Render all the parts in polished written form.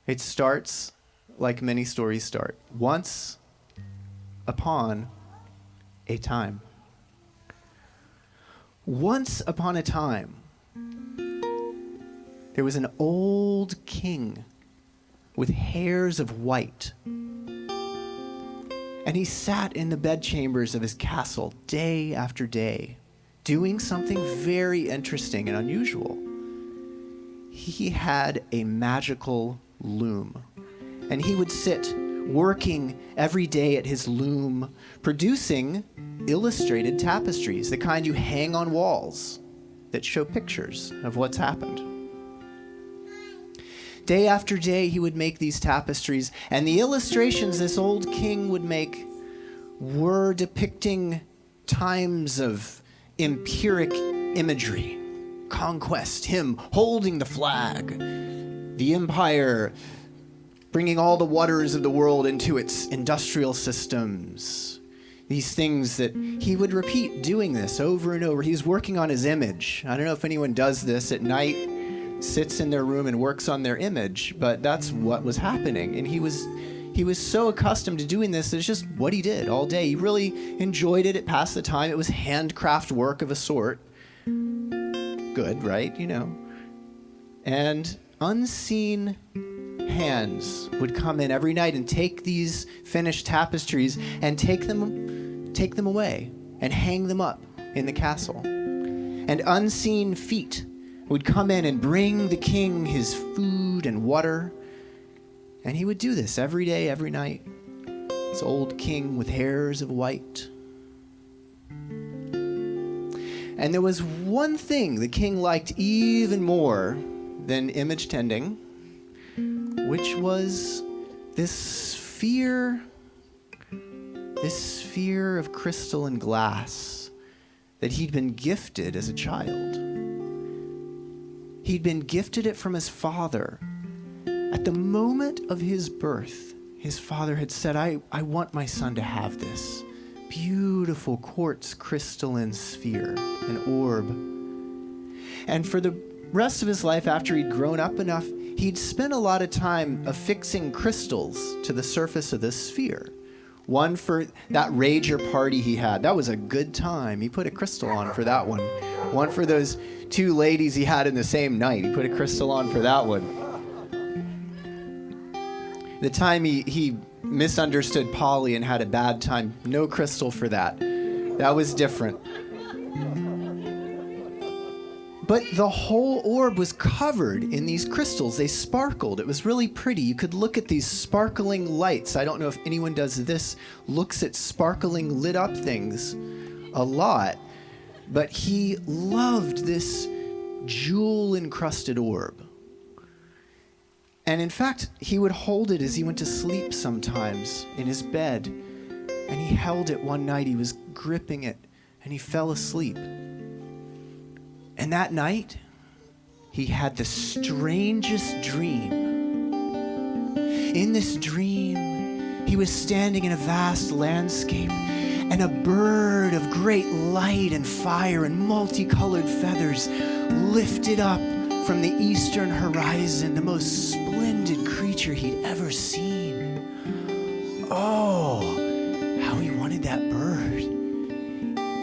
It starts like many stories start. Once upon a time. Once upon a time, there was an old king with hairs of white. And he sat in the bedchambers of his castle day after day, doing something very interesting and unusual. He had a magical loom, and he would sit working every day at his loom, producing illustrated tapestries, the kind you hang on walls that show pictures of what's happened. Day after day, he would make these tapestries, and the illustrations this old king would make were depicting times of empiric imagery, conquest, him holding the flag, the empire bringing all the waters of the world into its industrial systems. These things that he would repeat doing this over and over. He's working on his image. I don't know if anyone does this at night, sits in their room and works on their image, but that's what was happening. And he was so accustomed to doing this that it's just what he did all day. He really enjoyed it. It passed the time. It was handcraft work of a sort. Good, right? You know. And unseen hands would come in every night and take these finished tapestries and take them away and hang them up in the castle. And unseen feet would come in and bring the king his food and water. And he would do this every day, every night. This old king with hairs of white. And there was one thing the king liked even more than image tending, which was this sphere of crystal and glass that he'd been gifted as a child. He'd been gifted it from his father. At the moment of his birth, his father had said, I want my son to have this beautiful quartz crystalline sphere, an orb. And for the rest of his life, after he'd grown up enough, he'd spent a lot of time affixing crystals to the surface of this sphere. One for that rager party he had. That was a good time. He put a crystal on for that one. One for those two ladies he had in the same night. He put a crystal on for that one. The time he misunderstood Polly and had a bad time, no crystal for that. That was different. But the whole orb was covered in these crystals. They sparkled. It was really pretty. You could look at these sparkling lights. I don't know if anyone does this, looks at sparkling lit up things a lot. But he loved this jewel-encrusted orb. And in fact, he would hold it as he went to sleep sometimes in his bed. And he held it one night. He was gripping it, and he fell asleep. And that night, he had the strangest dream. In this dream, he was standing in a vast landscape, and a bird of great light and fire and multicolored feathers lifted up from the eastern horizon, the most splendid creature he'd ever seen. Oh, how he wanted that bird.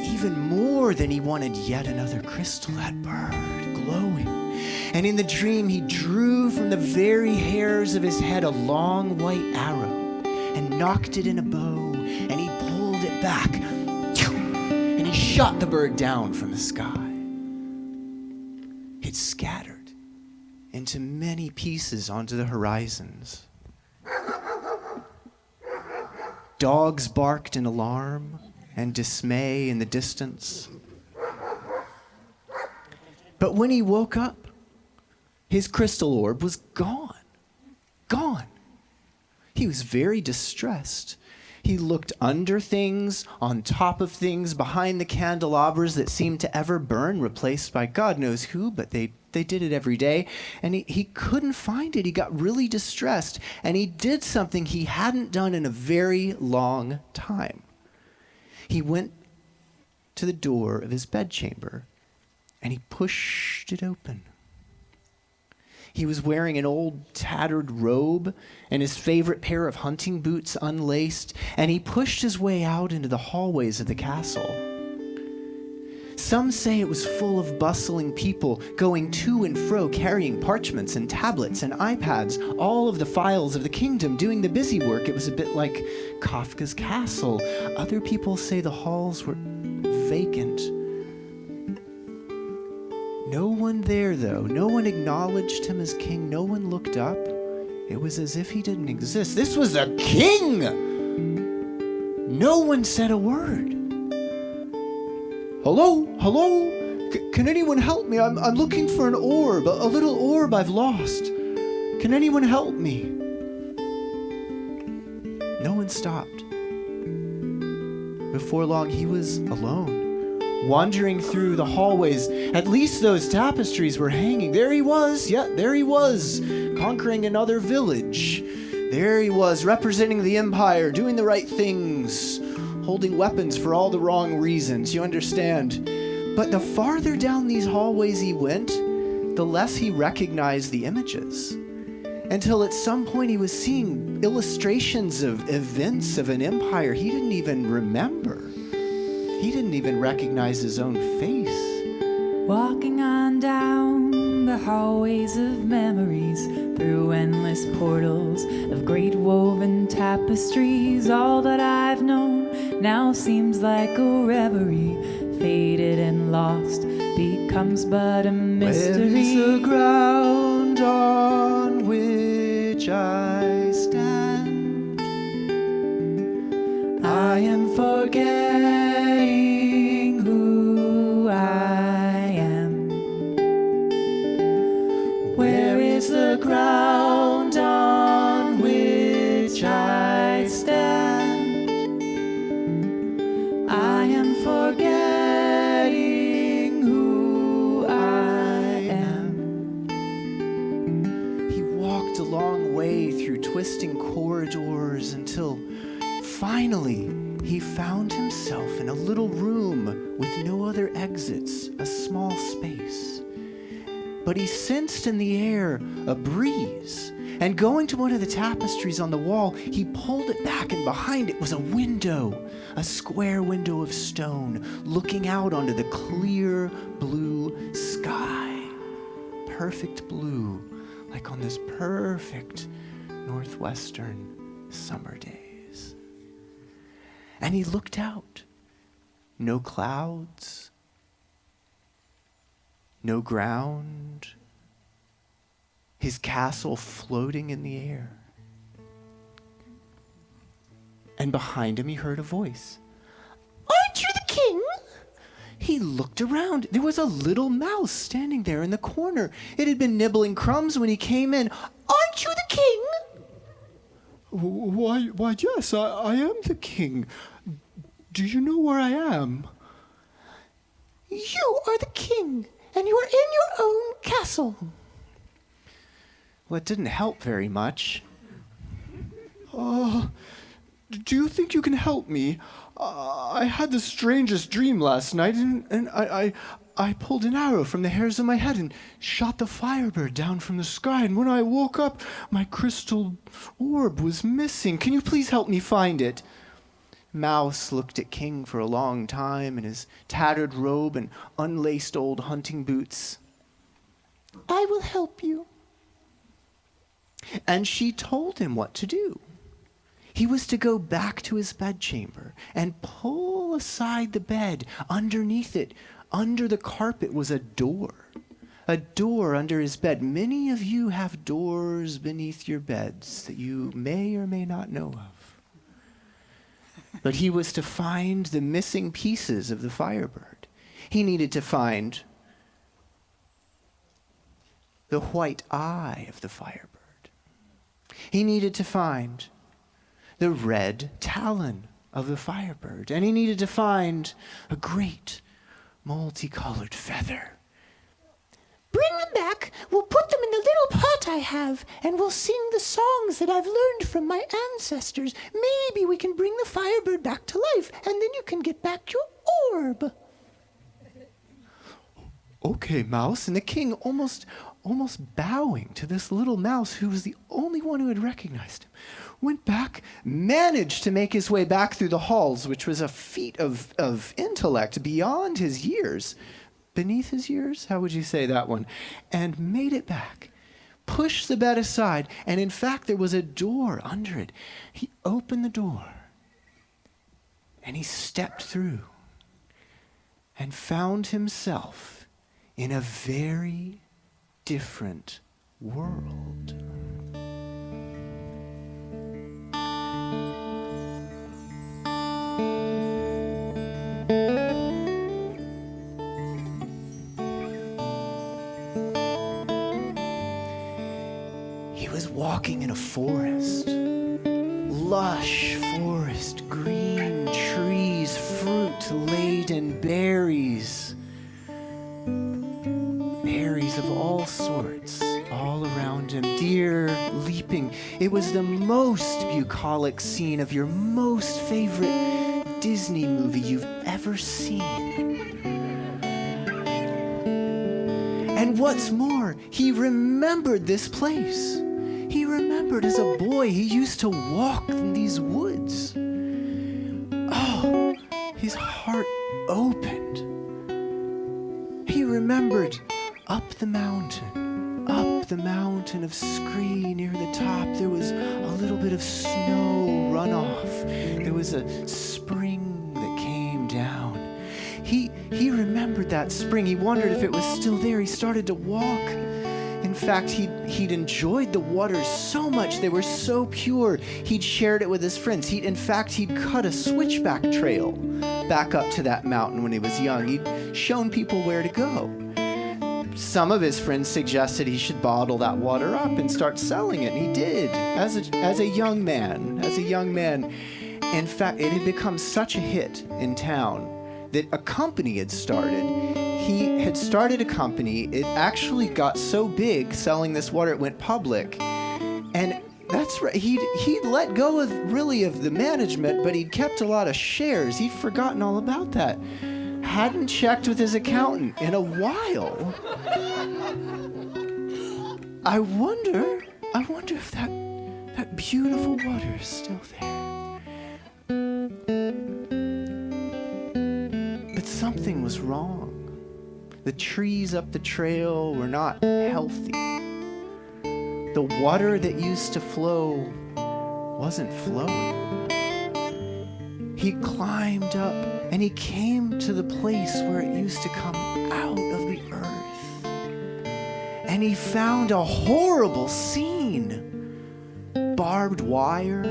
Even more than he wanted yet another crystal, that bird, glowing. And in the dream, he drew from the very hairs of his head a long white arrow and knocked it in a bow, and he pulled it back, and he shot the bird down from the sky. It scattered into many pieces onto the horizons. Dogs barked in alarm and dismay in the distance. But when he woke up, his crystal orb was gone. Gone. He was very distressed. He looked under things, on top of things, behind the candelabras that seemed to ever burn, replaced by God knows who, but they did it every day. And he couldn't find it. He got really distressed. And he did something he hadn't done in a very long time. He went to the door of his bedchamber, and he pushed it open. He was wearing an old tattered robe and his favorite pair of hunting boots unlaced, and he pushed his way out into the hallways of the castle. Some say it was full of bustling people going to and fro, carrying parchments and tablets and iPads, all of the files of the kingdom, doing the busy work. It was a bit like Kafka's castle. Other people say the halls were vacant. No one there, though. No one acknowledged him as king. No one looked up. It was as if he didn't exist. This was a king! No one said a word. Hello? Hello? Can anyone help me? I'm looking for an orb, a little orb I've lost. Can anyone help me? No one stopped. Before long, he was alone, wandering through the hallways. At least those tapestries were hanging. There he was. Yeah, there he was, conquering another village. There he was, representing the empire, doing the right things, holding weapons for all the wrong reasons, you understand. But the farther down these hallways he went, the less he recognized the images. Until at some point he was seeing illustrations of events of an empire he didn't even remember. He didn't even recognize his own face. Walking on down the hallways of memories, through endless portals of great woven tapestries, all that I've known now seems like a reverie, faded and lost, becomes but a mystery. Where is the ground on which I stand? I am forgetting who I am. Where is the ground on which I stand? I am forgetting who I am. He walked a long way through twisting corridors until finally he found himself in a little room with no other exits, a small space. But he sensed in the air a breeze, and going to one of the tapestries on the wall, he pulled it back, and behind it was a window, a square window of stone, looking out onto the clear blue sky. Perfect blue, like on this perfect northwestern summer days. And he looked out. No clouds, no ground, his castle floating in the air. And behind him he heard a voice. Aren't you the king? He looked around. There was a little mouse standing there in the corner. It had been nibbling crumbs when he came in. Aren't you the king? Why, yes, I am the king. Do you know where I am? You are the king, and you are in your own castle. Well, it didn't help very much. Do you think you can help me? I had the strangest dream last night, and I pulled an arrow from the hairs of my head and shot the Firebird down from the sky, and when I woke up, my crystal orb was missing. Can you please help me find it? Mouse looked at King for a long time in his tattered robe and unlaced old hunting boots. I will help you. And she told him what to do. He was to go back to his bedchamber and pull aside the bed. Underneath it, under the carpet, was a door. A door under his bed. Many of you have doors beneath your beds that you may or may not know of. But he was to find the missing pieces of the Firebird. He needed to find the white eye of the Firebird. He needed to find the red talon of the Firebird. And he needed to find a great multicolored feather. Bring them back. We'll put them in the little pot I have, and we'll sing the songs that I've learned from my ancestors. Maybe we can bring the Firebird back to life, and then you can get back your orb. Okay, Mouse. And the king, almost almost bowing to this little mouse who was the only one who had recognized him. Went back, managed to make his way back through the halls, which was a feat of intellect beyond his years. Beneath his years? How would you say that one? And made it back. Pushed the bed aside, and in fact there was a door under it. He opened the door, and he stepped through, and found himself in a very different world. He was walking in a forest, lush forest, green trees, fruit-laden berries, berries of all sorts all around him, deer leaping. It was the most bucolic scene of your most favorite Disney movie you've ever seen. And what's more, he remembered this place. He remembered as a boy he used to walk in these woods. Oh, his heart opened. He remembered up the mountain of Scree near the top, there was a little bit of snow runoff. There was a spring that came down. He remembered that spring. He wondered if it was still there. He started to walk. In fact, he'd enjoyed the waters so much. They were so pure. He'd shared it with his friends. He'd cut a switchback trail back up to that mountain when he was young. He'd shown people where to go. Some of his friends suggested he should bottle that water up and start selling it, and he did, as a young man. In fact, it had become such a hit in town that a company had started. He had started a company. It actually got so big selling this water, it went public. And that's right. He'd let go of the management, but he'd kept a lot of shares. He'd forgotten all about that. Hadn't checked with his accountant in a while. I wonder if that beautiful water is still there. But something was wrong. The trees up the trail were not healthy. The water that used to flow wasn't flowing. He climbed up and he came to the place where it used to come out of the earth. And he found a horrible scene. Barbed wire,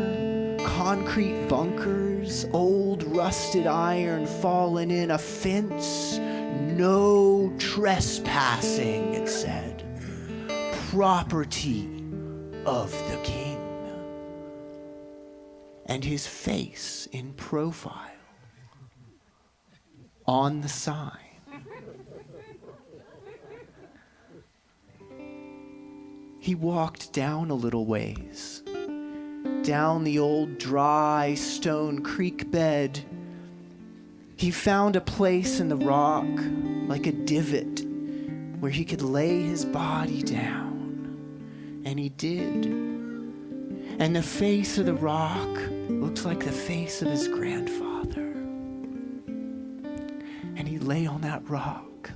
concrete bunkers, old rusted iron fallen in, a fence. No trespassing, it said. Property of the king. And his face in profile on the sign. He walked down a little ways, down the old dry stone creek bed. He found a place in the rock, like a divot, where he could lay his body down. And he did. And the face of the rock looked like the face of his grandfather. And he lay on that rock,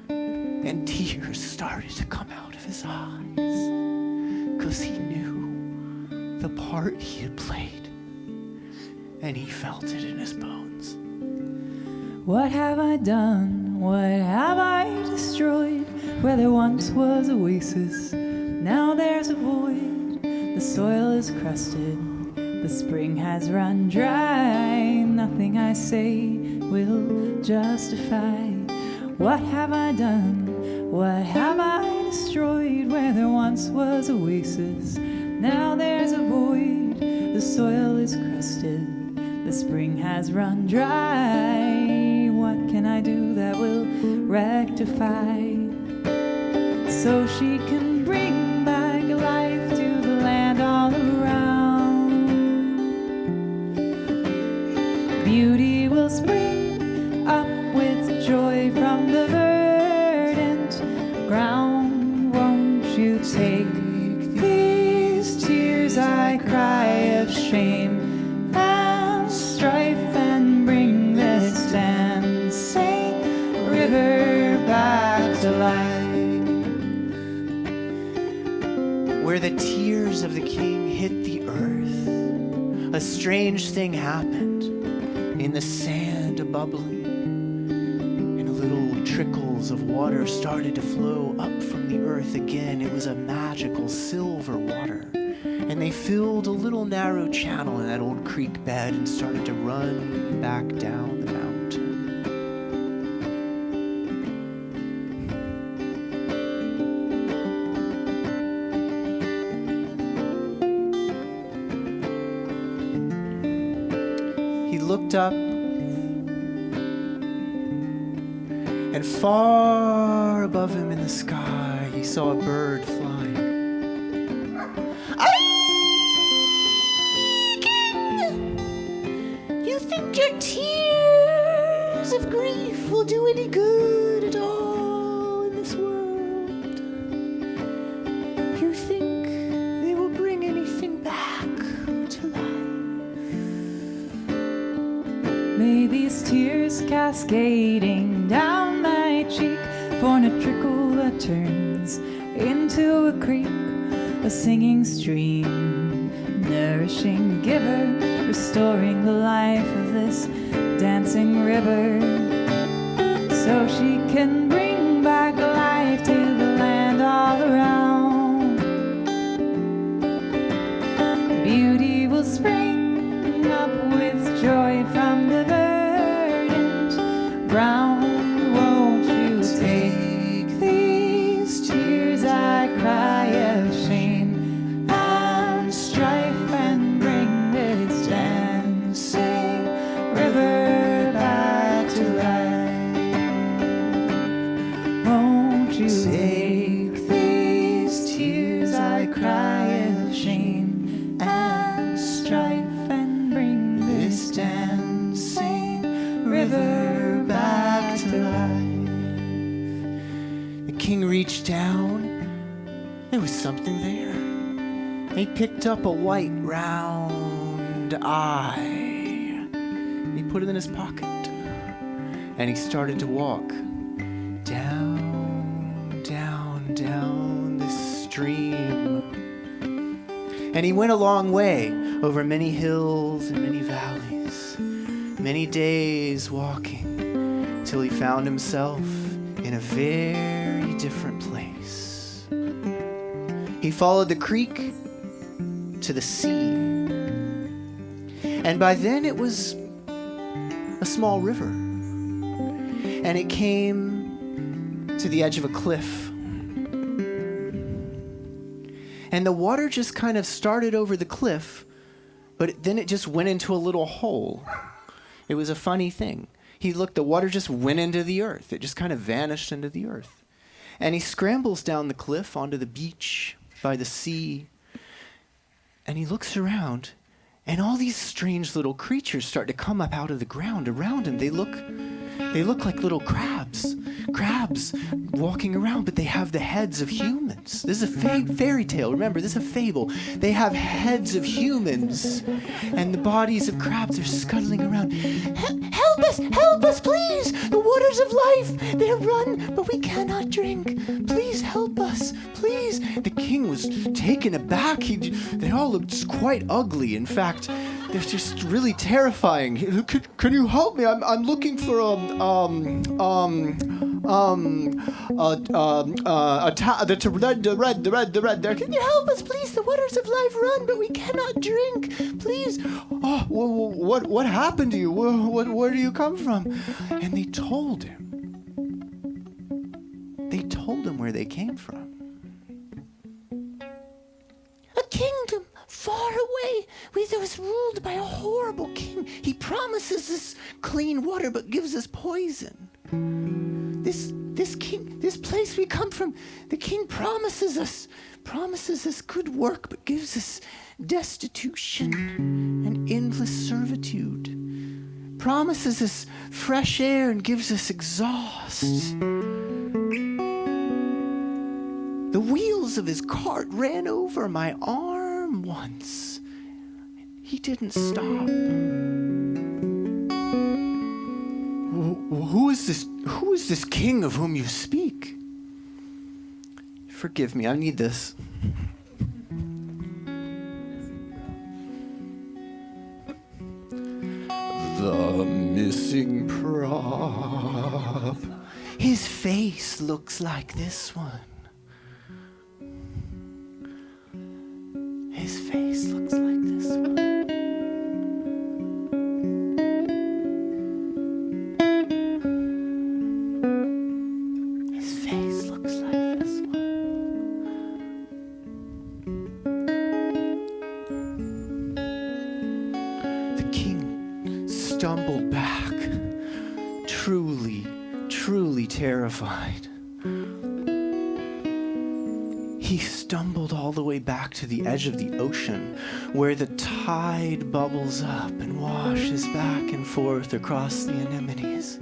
and tears started to come out of his eyes, because he knew the part he had played, and he felt it in his bones. What have I done? What have I destroyed? Where there once was oasis, now there's a void. The soil is crusted, the spring has run dry. Nothing I say will justify. What have I done? What have I destroyed? Where there once was oasis, now there's a void. The soil is crusted, the spring has run dry. What can I do that will rectify? So she can bring back life to the land all around. Beauty will spring up with joy from the verdant ground. tears I cry of shame and strife, and bring this dancing river back to life. Where the tears of the king hit the earth, a strange thing happened. In the sand bubbling, and little trickles of water started to flow up from the earth again. It was a magical silver water. And they filled a little narrow channel in that old creek bed and started to run back down the mountain. He looked up, and far above him in the sky, he saw a bird flying. You think your tears of grief will do any good at all in this world? You think they will bring anything back to life? May these tears cascading down my cheek form a trickle that turns into a creek, a singing stream, nourishing giver, restoring the life of this dancing river, so she can bring back life to the land all around. Beauty will spring up with joy from the verdant ground. Won't you take these tears I cry of shame and strife, and bring this dancing river back to life? Won't you take these tears I cry of shame and strife, and bring this dancing river back to life? The king reached down. There was something there. He picked up a white, round eye. He put it in his pocket. And he started to walk down, down, down this stream. And he went a long way over many hills and many valleys, many days walking, till he found himself in a very different place. He followed the creek to the sea. And by then it was a small river. And it came to the edge of a cliff. And the water just kind of started over the cliff, but then it just went into a little hole. It was a funny thing. He looked, the water just went into the earth. It just kind of vanished into the earth. And he scrambles down the cliff onto the beach by the sea. And he looks around, and all these strange little creatures start to come up out of the ground around him. They look like little crabs walking around, but they have the heads of humans. This is a fairy tale. Remember, this is a fable. They have heads of humans, and the bodies of crabs are scuttling around. Help us, please! The waters of life, they run, but we cannot drink. Please help us, please. The king was taken aback. They all looked quite ugly. In fact, they're just really terrifying. Can you help me? I'm looking for the red there. Can you help us, please? The waters of life run, but we cannot drink. Please. Oh, what happened to you? Where do you come from? And they told him. They told him where they came from. A kingdom far away, that was ruled by a horrible king. He promises us clean water, but gives us poison. This king, this place we come from, the king promises us good work, but gives us destitution and endless servitude. Promises us fresh air and gives us exhaust. The wheels of his cart ran over my arm him once. He didn't stop. Who is this king of whom you speak? Forgive me, I need this. The missing prop. His face looks like this one. His face looks like this one. His face looks like this one. The king stumbled back, truly terrified. He stumbled all the way back to the edge of the ocean, where the tide bubbles up and washes back and forth across the anemones.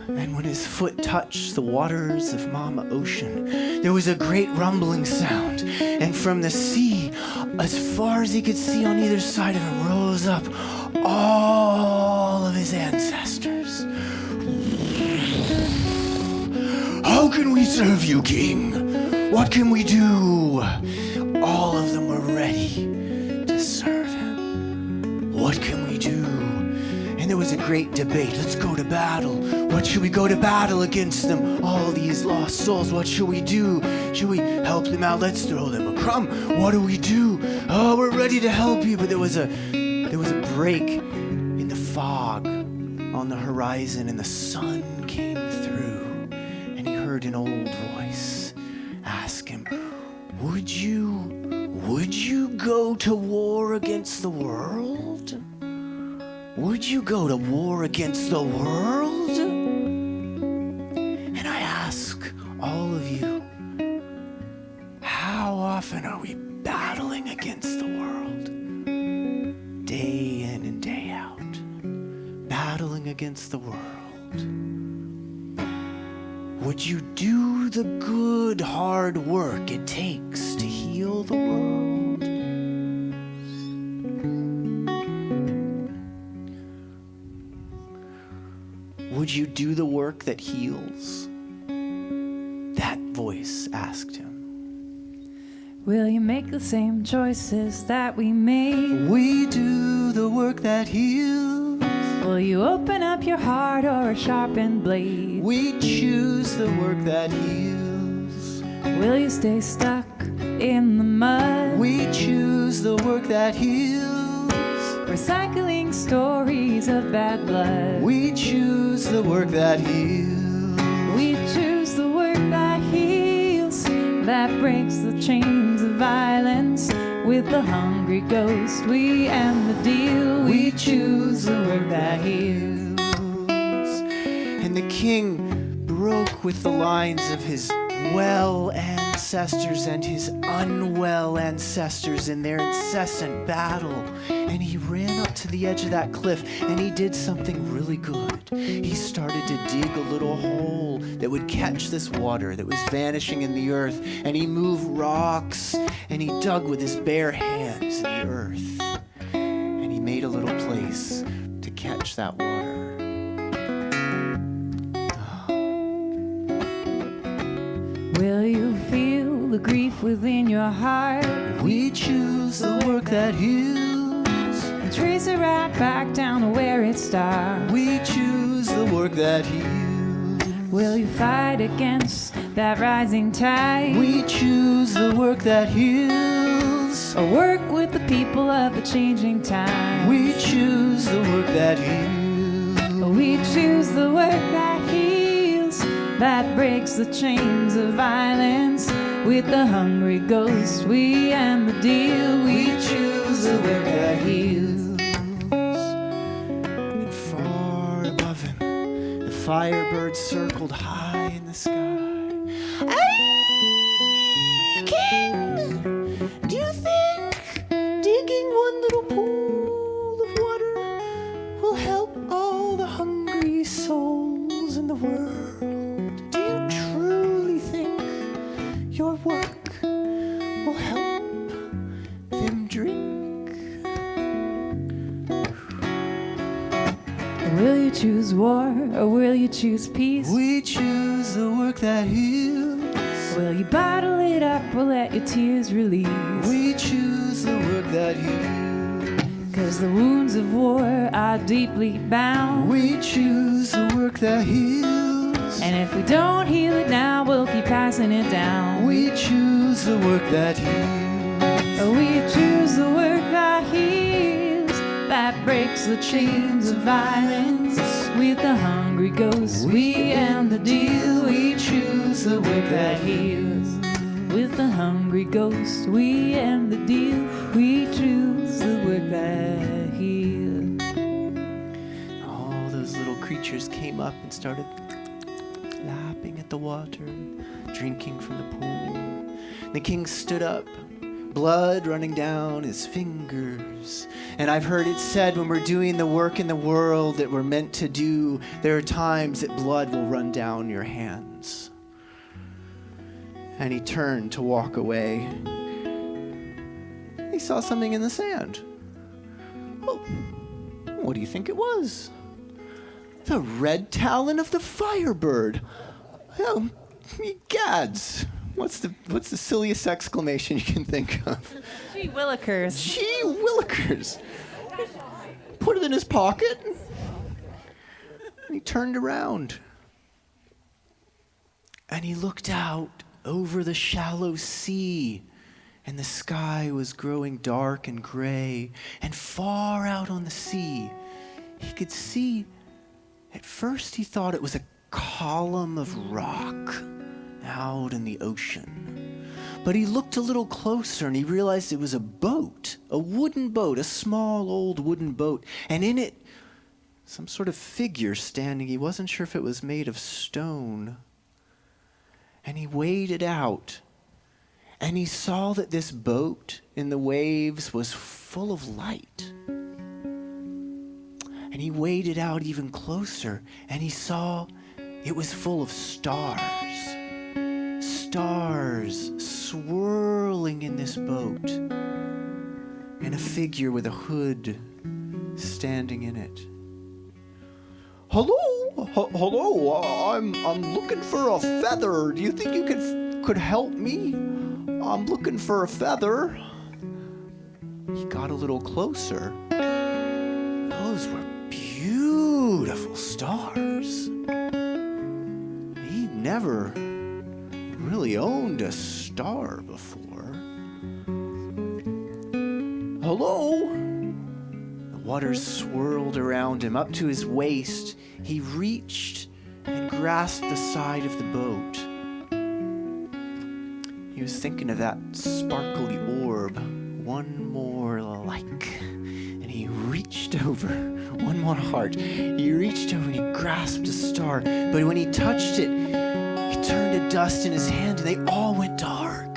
And when his foot touched the waters of Mama Ocean, there was a great rumbling sound, and from the sea, as far as he could see on either side of him, rose up all of his ancestors. How can we serve you, King? What can we do? All of them were ready to serve him. What can we do? And there was a great debate. Let's go to battle. What should we go to battle against them? All these lost souls, what should we do? Should we help them out? Let's throw them a crumb. What do we do? Oh, we're ready to help you. But there was a break in the fog on the horizon, and the sun came through. Heard an old voice ask him, would you go to war against the world? Would you go to war against the world? And I ask all of you, how often are we battling against the world? Day in and day out, battling against the world. Would you do the good, hard work it takes to heal the world? Would you do the work that heals? That voice asked him. Will you make the same choices that we made? We do the work that heals. Will you open up your heart or a sharpened blade? We choose the work that heals. Will you stay stuck in the mud? We choose the work that heals. Recycling stories of bad blood. We choose the work that heals. We choose the work that heals, that breaks the chains of violence. With the hungry ghost, we end the deal. We choose the work that heals. And the king broke with the lines of his well ancestors and his unwell ancestors in their incessant battle. And he ran up to the edge of that cliff, and he did something really good. He started to dig a little hole that would catch this water that was vanishing in the earth. And he moved rocks, and he dug with his bare hands in the earth. And he made a little place to catch that water. Will you feel the grief within your heart? We choose the work that heals. And trace it right back down to where it starts. We choose the work that heals. Will you fight against that rising tide? We choose the work that heals. Or work with the people of a changing time? We choose the work that heals. We choose the work that heals, that breaks the chains of violence. With the hungry ghost, we end the deal. We choose the work that heals. And far above him, the Firebird circled high in the sky. King, do you think digging one little pool of water will help all the hungry souls in the world? Do you truly think your work will help Will you choose war or will you choose peace? We choose the work that heals. Will you bottle it up or let your tears release? We choose the work that heals. 'Cause the wounds of war are deeply bound. We choose the work that heals. And if we don't heal it now, we'll keep passing it down. We choose the work that heals. We choose the work that heals, that breaks the chains of violence. With the hungry ghosts, we end the deal. We choose the work that heals. With the hungry ghost, we end the deal. We choose the work that heals. All those little creatures came up and started lapping at the water, drinking from the pool. The king stood up, blood running down his fingers. And I've heard it said when we're doing the work in the world that we're meant to do, there are times that blood will run down your hands. And he turned to walk away. He saw something in the sand. Oh, what do you think it was? The red talon of the Firebird. Oh, ye gads. What's the silliest exclamation you can think of? Gee willikers. Gee willikers. Put it in his pocket. And he turned around. And he looked out over the shallow sea. And the sky was growing dark and gray. And far out on the sea, he could see, at first he thought it was a column of rock out in the ocean. But he looked a little closer and he realized it was a boat, a wooden boat, a small old wooden boat. And in it, some sort of figure standing. He wasn't sure if it was made of stone. And he waded out. And he saw that this boat in the waves was full of light. And he waded out even closer and he saw it was full of stars. Stars swirling in this boat, and a figure with a hood standing in it. Hello, I'm looking for a feather. Do you think you could help me? I'm looking for a feather. He got a little closer. Those were beautiful stars. He'd never really owned a star before. Hello? The water swirled around him up to his waist. He reached and grasped the side of the boat. He was thinking of that sparkly orb, one more like. And he reached over, one more heart. He reached over and he grasped a star. But when he touched it, he turned to dust in his hand and they all went dark.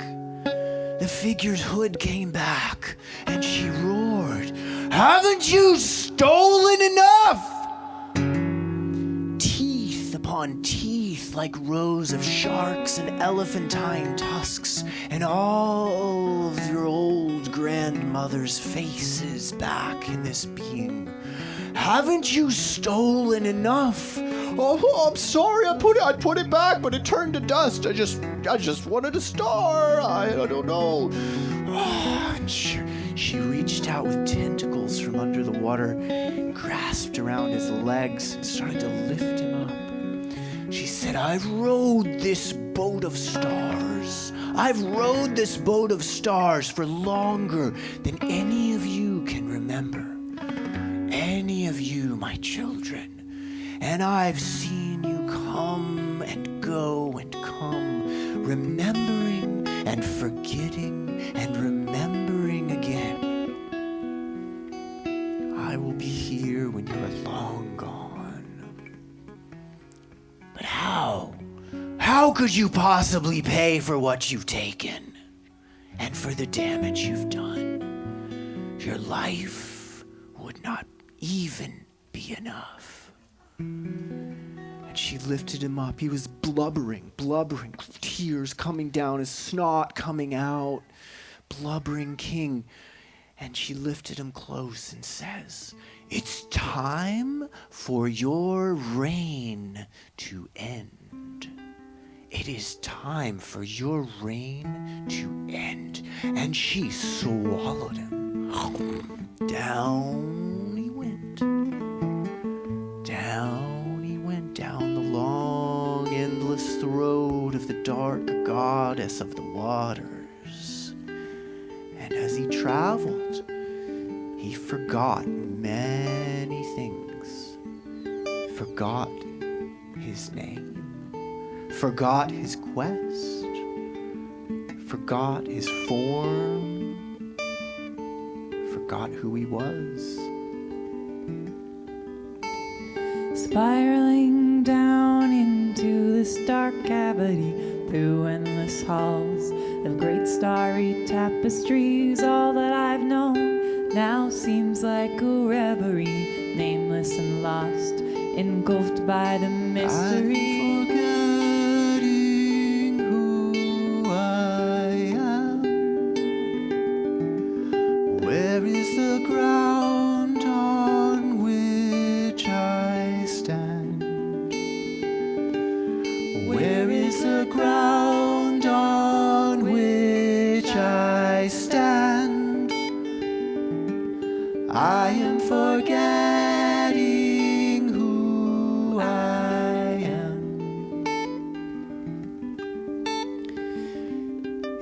The figure's hood came back and she roared, "Haven't you stolen enough?" Teeth upon teeth like rows of sharks and elephantine tusks, and all of your old grandmother's faces back in this being. "Haven't you stolen enough?" "Oh, I'm sorry, I put it back, but it turned to dust. I just wanted a star. I don't know." And she reached out with tentacles from under the water, grasped around his legs, and started to lift him up. She said, "I've rowed this boat of stars. I've rowed this boat of stars for longer than any of you can remember. Any of you, my children. And I've seen you come and go and come, remembering and forgetting and remembering again. I will be here when you're long gone. But how? How could you possibly pay for what you've taken and for the damage you've done? Your life would not even be enough." And she lifted him up. He was blubbering, tears coming down, his snot coming out, blubbering king. And she lifted him close and says, "It's time for your reign to end. It is time for your reign to end." And she swallowed him. Down he went. Down he went, down the long, endless road of the dark goddess of the waters. And as he traveled, he forgot many things. Forgot his name, forgot his quest, forgot his form, forgot who he was. Spiraling down into this dark cavity, through endless halls of great starry tapestries, all that I've known now seems like a reverie, nameless and lost, engulfed by the mystery. I'm forgetting who I am. Where is the ground on which I stand? Where is the ground on which I stand? I am forgetting who I am.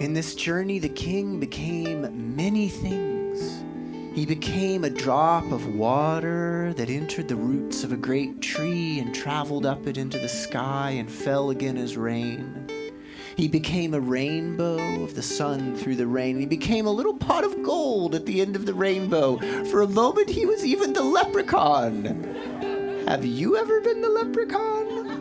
In this journey, the king became many things. He became a drop of water that entered the roots of a great tree and traveled up it into the sky and fell again as rain. He became a rainbow of the sun through the rain. He became a little pot of gold at the end of the rainbow. For a moment, he was even the leprechaun. Have you ever been the leprechaun?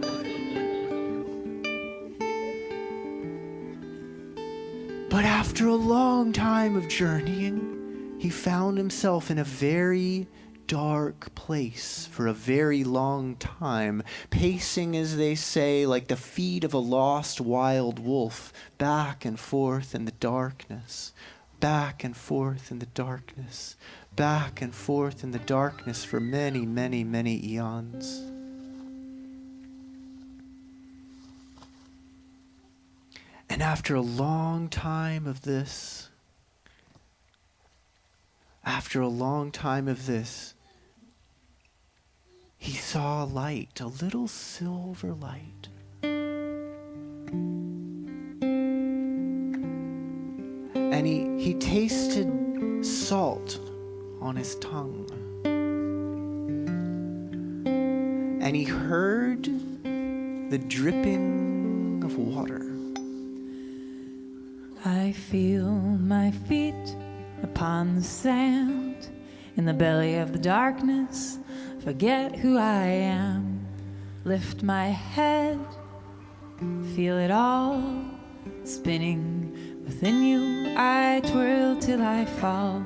But after a long time of journeying, he found himself in a very dark place for a very long time, pacing, as they say, like the feet of a lost wild wolf, back and forth in the darkness, back and forth in the darkness, back and forth in the darkness for many, many, many eons. And after a long time of this, he saw a light, a little silver light. And he tasted salt on his tongue. And he heard the dripping of water. I feel my feet upon the sand, in the belly of the darkness, forget who I am, lift my head, feel it all, spinning within you, I twirl till I fall,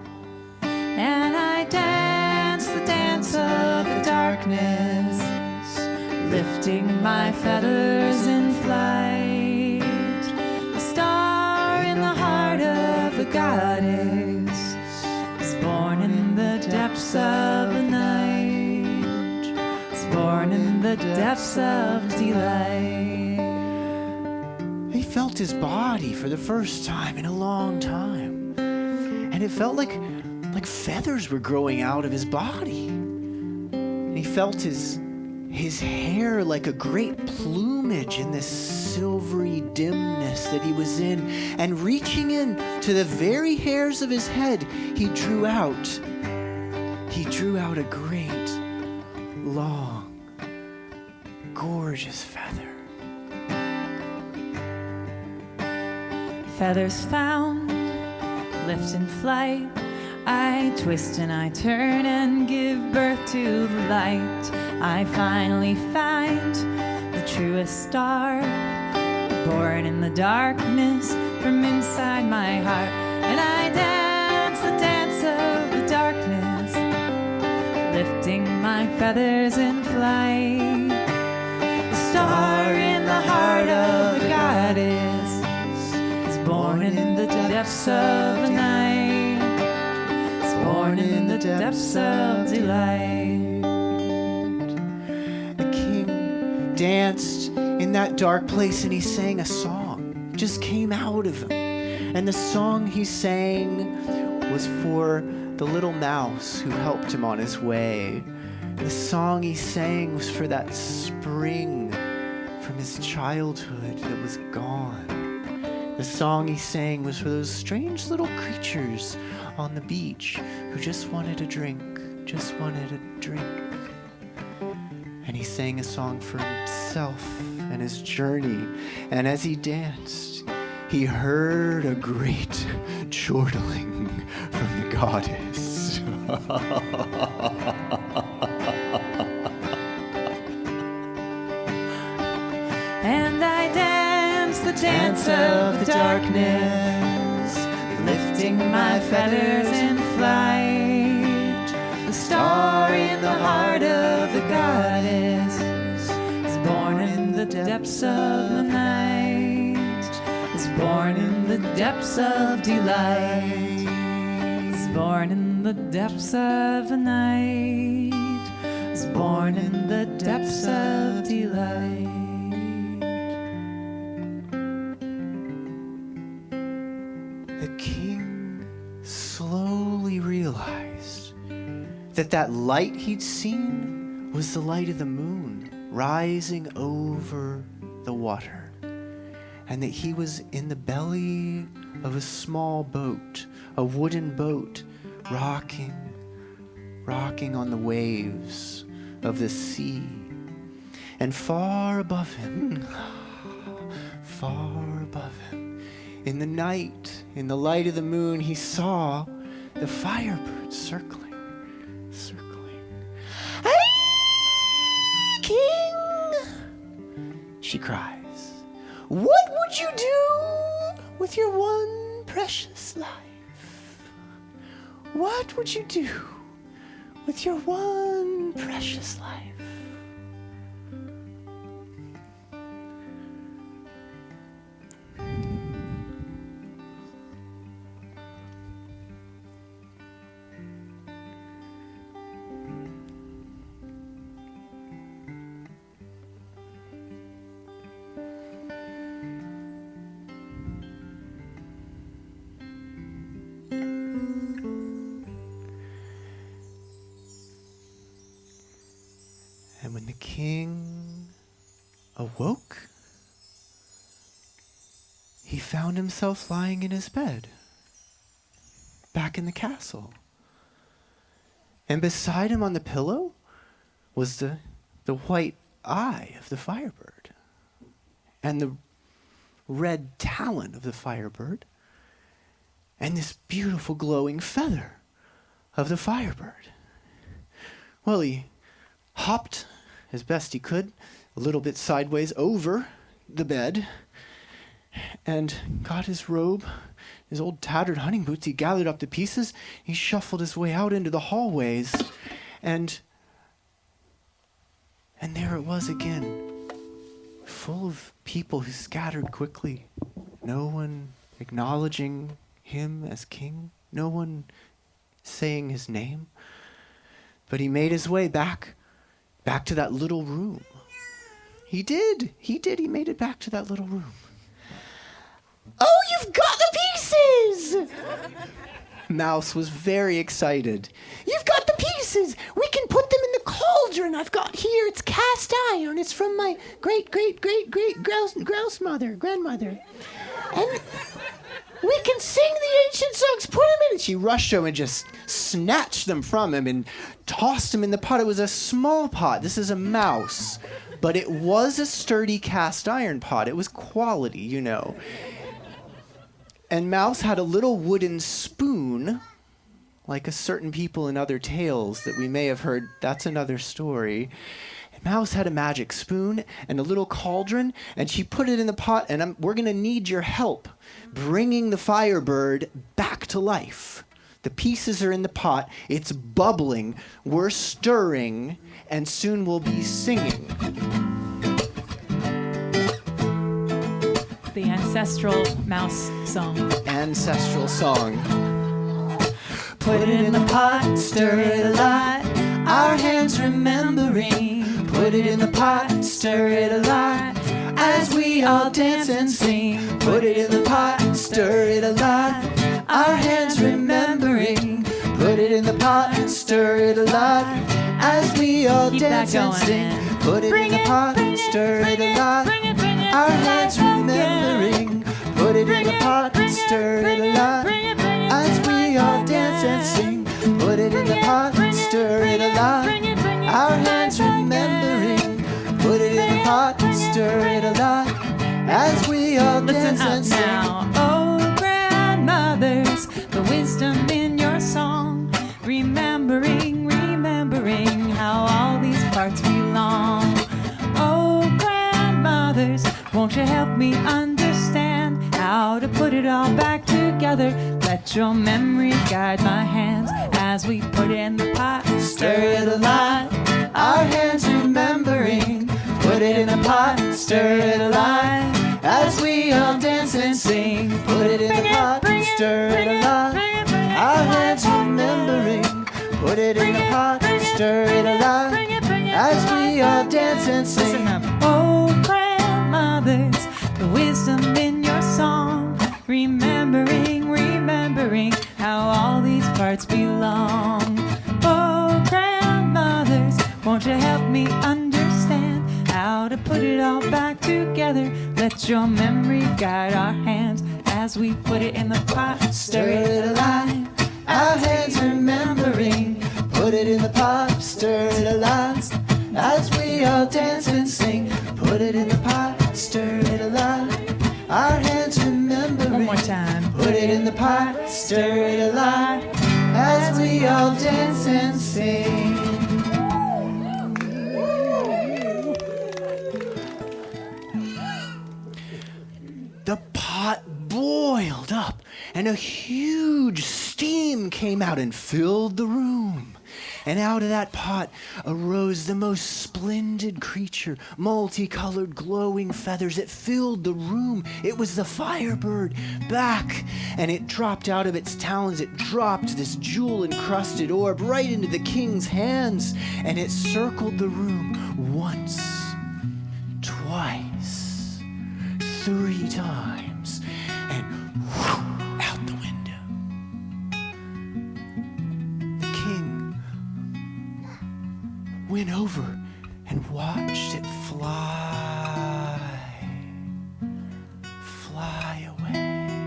and I dance the dance of the darkness, lifting my feathers in flight, a star in the heart of the goddess, born in the depths of the night, is born in the depths of delight. He felt his body for the first time in a long time, and it felt like feathers were growing out of his body. And he felt his hair like a great plumage in this silvery dimness that he was in, and reaching in to the very hairs of his head, he drew out a great, long, gorgeous feather. Feathers found, lift in flight, I twist and I turn and give birth to the light. I finally find the truest star, born in the darkness from inside my heart. And I dance the dance of the darkness, lifting my feathers in flight. The star in the heart of the goddess is born in the depths of the night, born in the depths of delight. The king danced in that dark place and he sang a song. It just came out of him. And the song he sang was for the little mouse who helped him on his way. The song he sang was for that spring from his childhood that was gone. The song he sang was for those strange little creatures on the beach who just wanted a drink, just wanted a drink. And he sang a song for himself and his journey. And as he danced, he heard a great chortling from the goddess. And I danced the dance of the darkness, lifting my feathers in flight. The star in the heart of the goddess is born in the depths of the night, is born in the depths of delight, is born in the depths of the night, is born in the depths of delight. The king slowly realized that light he'd seen was the light of the moon rising over the water, and that he was in the belly of a small boat, a wooden boat, rocking on the waves of the sea. And far above him, in the night, in the light of the moon, he saw the Firebird circling. "Hey, king!" she cries. "What would you do with your one precious life? What would you do with your one precious life?" And when the king awoke, he found himself lying in his bed, back in the castle. And beside him on the pillow was the white eye of the Firebird, and the red talon of the Firebird, and this beautiful glowing feather of the Firebird. Well, he hopped as best he could, a little bit sideways over the bed, and got his robe, his old tattered hunting boots. He gathered up the pieces. He shuffled his way out into the hallways, and there it was again, full of people who scattered quickly. No one acknowledging him as king. No one saying his name. But he made his way back to that little room. He did. He made it back to that little room. "Oh, you've got the pieces!" Mouse was very excited. "You've got the pieces! We can put them in the cauldron I've got here. It's cast iron. It's from my great grandmother. And we can sing the ancient songs. Put them in." And she rushed him and just snatched them from him and tossed them in the pot. It was a small pot. This is a mouse. But it was a sturdy cast iron pot. It was quality, you know. And Mouse had a little wooden spoon, like a certain people in other tales that we may have heard. That's another story. And Mouse had a magic spoon and a little cauldron, and she put it in the pot, and we're going to need your help bringing the Firebird back to life. The pieces are in the pot. It's bubbling. We're stirring, and soon we'll be singing. The ancestral mouse song. Ancestral song. Put it in the pot, stir it a lot. Our hands remembering. Put it in the pot, stir it a lot. As we all dance and sing. Put it in the pot, stir it a lot. Our hands remembering. Put it in the pot, stir it a lot. As we all dance and sing. Put it in the pot, stir it a lot. Our hands remembering. Put it in the pot, stir it a lot. As we all dance and sing. Put it in the pot, stir it a lot. Our hands remembering. Put it in the pot, stir it a lot. As we all dance and sing. Now, oh grandmothers, the wisdom in your song. Remembering, remembering how all these parts belong. Oh grandmothers, won't you help me understand how to put it all back together? Let your memory guide my hands as we put it in the pot, stir it a lot. Our hands remembering. Put it in a pot, stir it a lot. As we all dance and sing. Put it in a pot, stir it a lot. Our hands remembering. Put it in a pot, stir it a lot. As we all dance and sing. Oh grandmothers, the wisdom in your song. Remembering, remembering how all these parts belong. Oh grandmothers, won't you help me understand how to put it all back together? Let your memory guide our hands as we put it in the pot, stir it a lot. Our hands remembering. Put it in the pot, stir it a lot. As we all dance and sing. Put it in the pot, stir it a lot. Our hands remembering. One more time. Put it in the pot, stir it a lot. As we all dance and sing. The pot boiled up, and a huge steam came out and filled the room. And out of that pot arose the most splendid creature, multicolored glowing feathers. It filled the room. It was the Firebird back, and it dropped out of its talons. It dropped this jewel-encrusted orb right into the king's hands, and it circled the room once, twice, 3 times, and whoosh, out the window. The king went over and watched it fly away.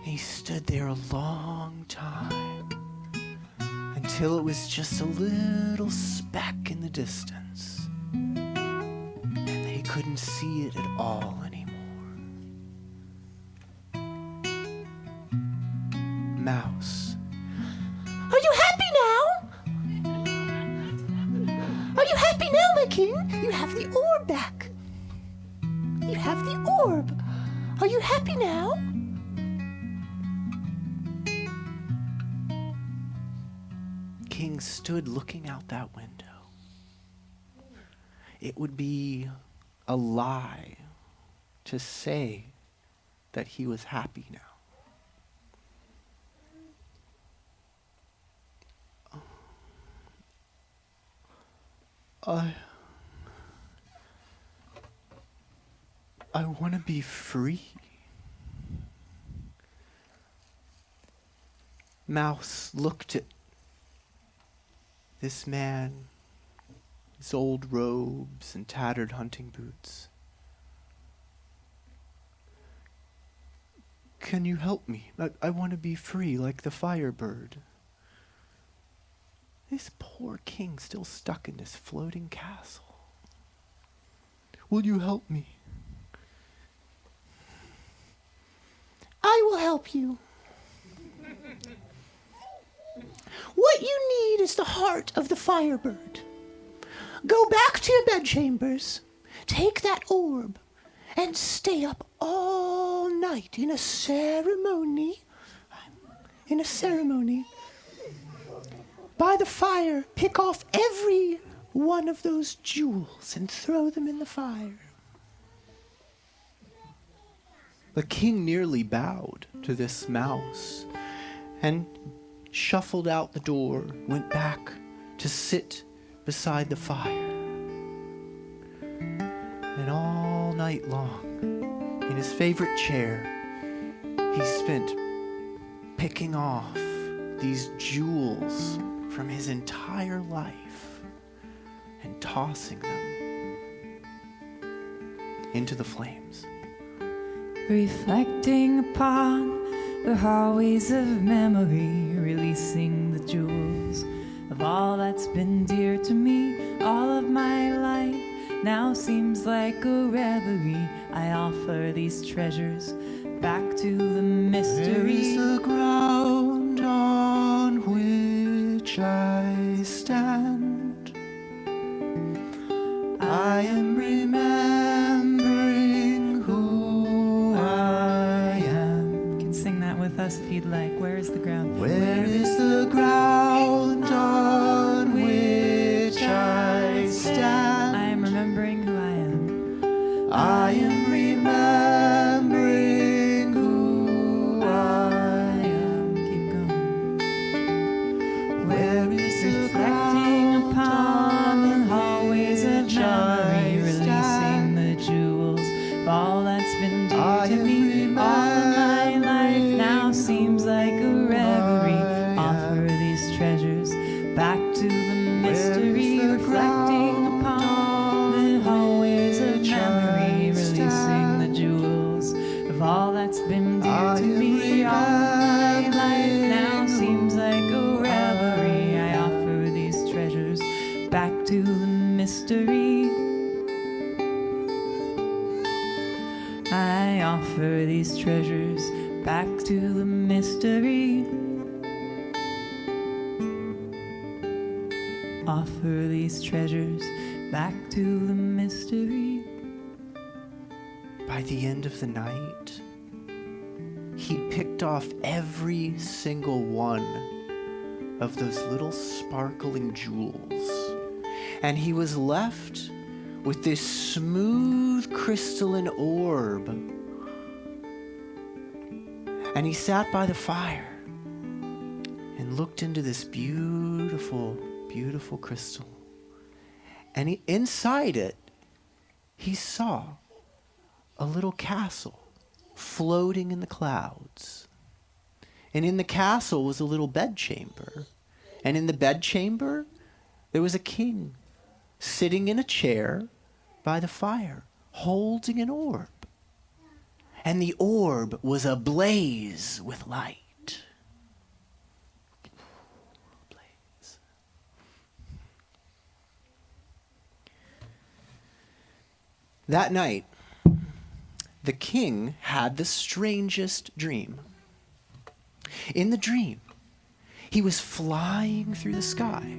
He stood there a long time until it was just a little speck in the distance, and he couldn't see it at all anymore. Mouse. Are you happy now? Are you happy now, my king? You have the orb back. You have the orb. Are you happy now? King stood looking out that window. It would be a lie to say that he was happy now. I want to be free. Mouse looked at this man, his old robes and tattered hunting boots. Can you help me? I want to be free like the Firebird. This poor king still stuck in this floating castle. Will you help me? I will help you. What you need is the heart of the Firebird. Go back to your bedchambers, take that orb, and stay up all night in a ceremony. By the fire, pick off every one of those jewels and throw them in the fire. The king nearly bowed to this mouse and shuffled out the door, went back to sit beside the fire. And all night long, in his favorite chair, he spent picking off these jewels from his entire life and tossing them into the flames. Reflecting upon the hallways of memory, releasing the jewels of all that's been dear to me. All of my life now seems like a reverie. I offer these treasures back to the mystery. There is the ground on which I stand. I am remembering who I am. You can sing that with us if you'd like. Where is the ground? Where is the ground on which I stand? I am remembering who I am. I am remembering who I am. Keep going. Where is the Reflecting ground upon the on hallways of which memory, I releasing stand? the jewels of all that's been dear I to am me. All of my life now seems like a reverie. I Offer am. these treasures back to the mystery, is the reflecting ground upon the hallways of which memory, I releasing stand? the jewels of all that's been dear I to am me. All of my life now remembering seems like a who reverie. I I offer these treasures back to the mystery. I offer these treasures back to the mystery. Offer these treasures back to the mystery. By the end of the night, he picked off every single one of those little sparkling jewels, and he was left with this smooth crystalline orb. And he sat by the fire and looked into this beautiful, beautiful crystal. And inside it, he saw a little castle floating in the clouds. And in the castle was a little bedchamber. And in the bedchamber, there was a king sitting in a chair by the fire, holding an orb. And the orb was ablaze with light. Blaze. That night, the king had the strangest dream. In the dream, he was flying through the sky.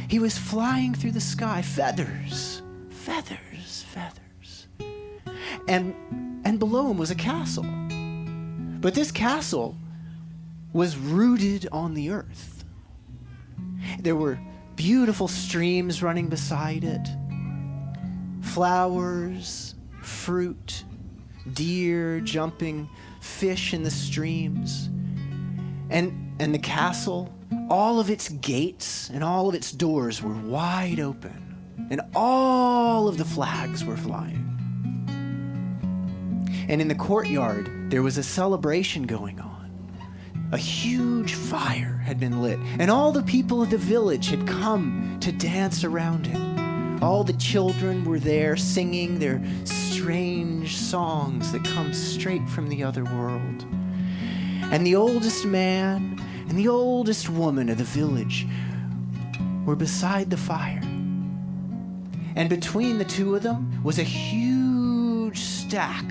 He was flying through the sky, feathers, feathers, feathers. And below him was a castle. But this castle was rooted on the earth. There were beautiful streams running beside it, flowers, fruit, deer jumping, fish in the streams. And the castle, all of its gates and all of its doors were wide open, and all of the flags were flying. And in the courtyard, there was a celebration going on. A huge fire had been lit, and all the people of the village had come to dance around it. All the children were there singing their strange songs that come straight from the other world. And the oldest man and the oldest woman of the village were beside the fire. And between the two of them was a huge stack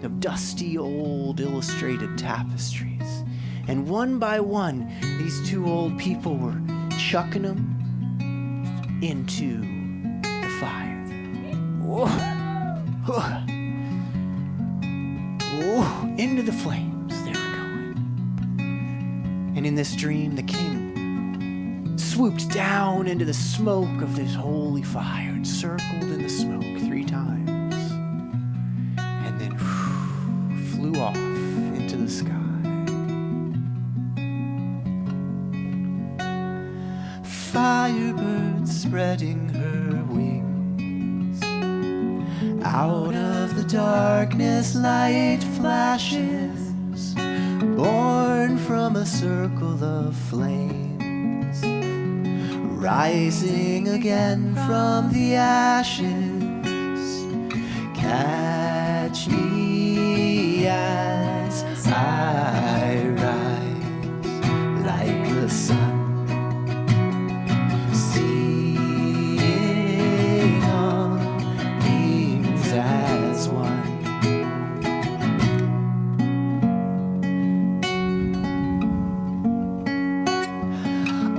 of dusty old illustrated tapestries. And one by one, these two old people were chucking them into the fire. Whoa. Whoa. Whoa. Into the flames they were going. And in this dream, the king swooped down into the smoke of this holy fire and circled in the smoke 3 times. And then flew off into the sky. Firebird spreading her wings. Out of the darkness light flashes, born from a circle of flames, rising again from the ashes. Catch me as I rise like the sun, seeing all beings as one.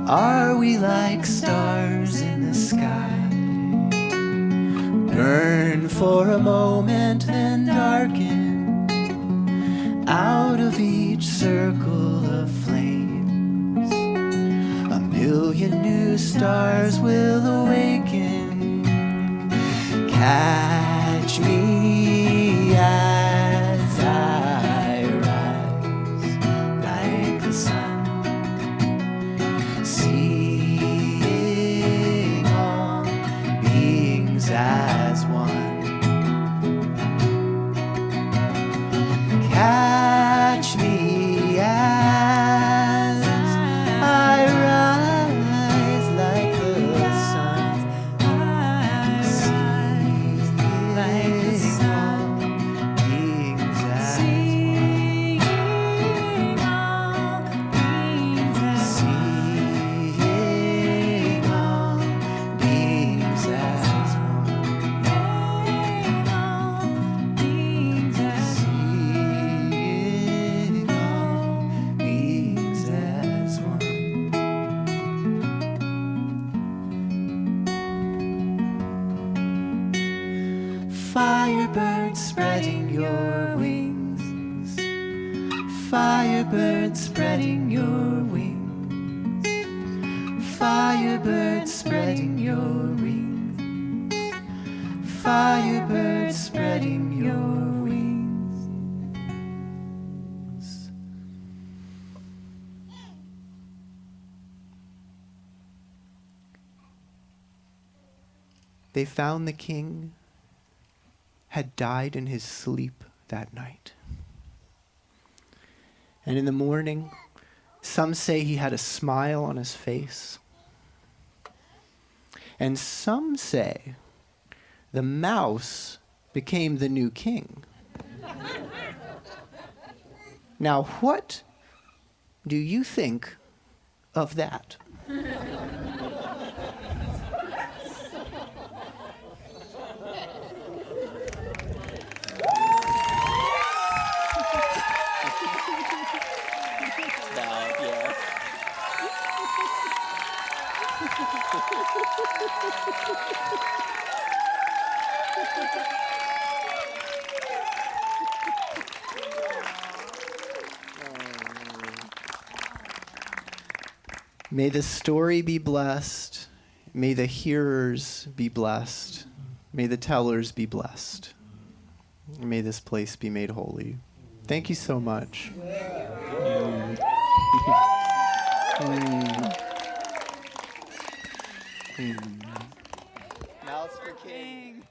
Are we like stars in the sky? Burn for a moment, then darken. Out of each circle of flames, a million new stars will awaken. Catch me as I rise like the sun, seeing all beings as one. Catch me as I rise like the sun, seeing all beings as seeing all beings as one. Firebird spreading your wings. Firebird spreading your wings. Firebird spreading your wings. Firebird spreading your wings. They found the king had died in his sleep that night. And in the morning, some say he had a smile on his face. And some say the mouse became the new king. Now, what do you think of that? May the story be blessed. May the hearers be blessed. May the tellers be blessed. May this place be made holy. Thank you so much. Mouse for king.